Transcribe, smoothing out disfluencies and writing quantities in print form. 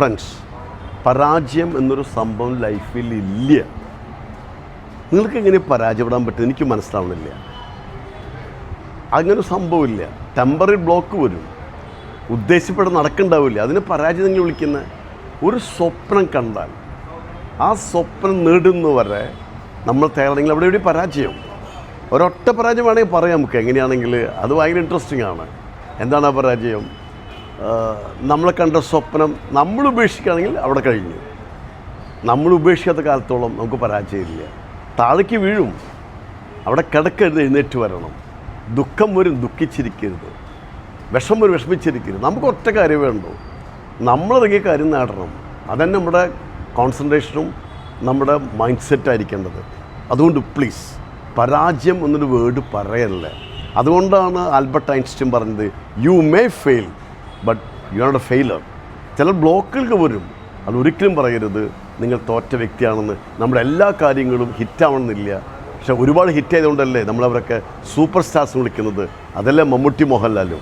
Friends, പരാജയം എന്നൊരു സംഭവം ലൈഫിൽ ഇല്ല. നിങ്ങൾക്ക് എങ്ങനെ പരാജയപ്പെടാൻ പറ്റും? എനിക്ക് മനസ്സിലാവുന്നില്ല. അങ്ങനൊരു സംഭവമില്ല. ടെമ്പററി ബ്ലോക്ക് വരും, ഉദ്ദേശിക്കപ്പെട്ട് നടക്കുന്നുണ്ടാവില്ല. അതിന് പരാജയം നിങ്ങൾ വിളിക്കുന്ന ഒരു സ്വപ്നം കണ്ടാൽ ആ സ്വപ്നം നേടുന്നവരെ നമ്മൾ തയ്യാറാണെങ്കിൽ അവിടെ എവിടെ പരാജയം? ഒരൊറ്റ പരാജയം വേണമെങ്കിൽ പറയാം നമുക്ക്. എങ്ങനെയാണെങ്കിൽ അത് ഭയങ്കര ഇൻട്രസ്റ്റിംഗ് ആണ്. എന്താണ് ആ പരാജയം? നമ്മളെ കണ്ട സ്വപ്നം നമ്മൾ ഉപേക്ഷിക്കുകയാണെങ്കിൽ അവിടെ കഴിഞ്ഞു. നമ്മൾ ഉപേക്ഷിക്കാത്ത കാലത്തോളം നമുക്ക് പരാജയമില്ല. താഴേക്ക് വീഴും, അവിടെ കിടക്കരുത്, എഴുന്നേറ്റ് വരണം. ദുഃഖം വരും, ദുഃഖിച്ചിരിക്കരുത്. വിഷം വരും, വിഷമിച്ചിരിക്കരുത്. നമുക്ക് ഒറ്റ കാര്യം വേണ്ടു, നമ്മളിറങ്ങിയ കാര്യം നേടണം. അതന്നെ നമ്മുടെ കോൺസെൻട്രേഷനും നമ്മുടെ മൈൻഡ് സെറ്റായിരിക്കേണ്ടത്. അതുകൊണ്ട് പ്ലീസ് പരാജയം എന്നൊരു വേർഡ് പറയല്ല. അതുകൊണ്ടാണ് ആൽബർട്ട് ഐൻസ്റ്റീൻ പറഞ്ഞത്, you may fail but you are not a failure. ചില ബ്ലോക്കുകൾക്ക് വരും, അതൊരിക്കലും പറയരുത് നിങ്ങൾ തോറ്റ വ്യക്തിയാണെന്ന്. നമ്മുടെ എല്ലാ കാര്യങ്ങളും ഹിറ്റാവണമെന്നില്ല. പക്ഷെ ഒരുപാട് ഹിറ്റായതുകൊണ്ടല്ലേ നമ്മളവരൊക്കെ സൂപ്പർ സ്റ്റാർസ് വിളിക്കുന്നത്. അതല്ലേ മമ്മൂട്ടി മോഹൻലാലും.